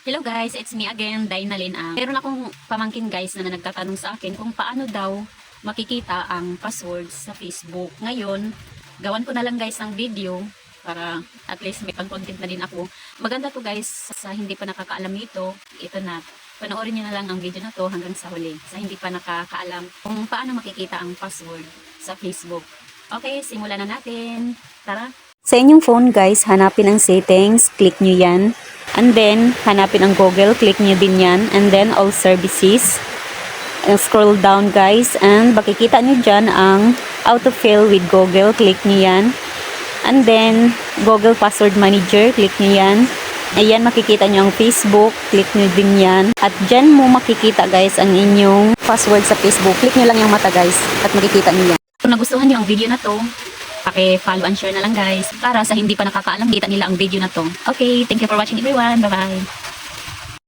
Hello guys, it's me again, Dainalyn Ang. Meron akong pamangkin guys na nagtatanong sa akin kung paano daw makikita ang password sa Facebook. Ngayon, gawan ko na lang guys ng video para at least may pang-content na din ako. Maganda to guys, sa hindi pa nakakaalam nito, ito na. Panoorin nyo na lang ang video na to hanggang sa huli. Sa hindi pa nakakaalam kung paano makikita ang password sa Facebook. Okay, simulan na natin. Tara! Sa inyong phone guys, hanapin ang settings, click nyo yan. And then, hanapin ang Google, click nyo din yan. And then, all services. And scroll down guys. And makikita nyo dyan ang autofill with Google, click nyo yan. And then, Google Password Manager, click nyo yan. Ayan, makikita nyo ang Facebook, click nyo din yan. At dyan mo makikita guys ang inyong password sa Facebook. Click nyo lang yung mata guys at makikita nyo yan. Kung nagustuhan nyo ang video na to, paki-follow and share na lang guys para sa hindi pa nakakaalam kita nila ang video na to. Okay, thank you for watching everyone. Bye-bye.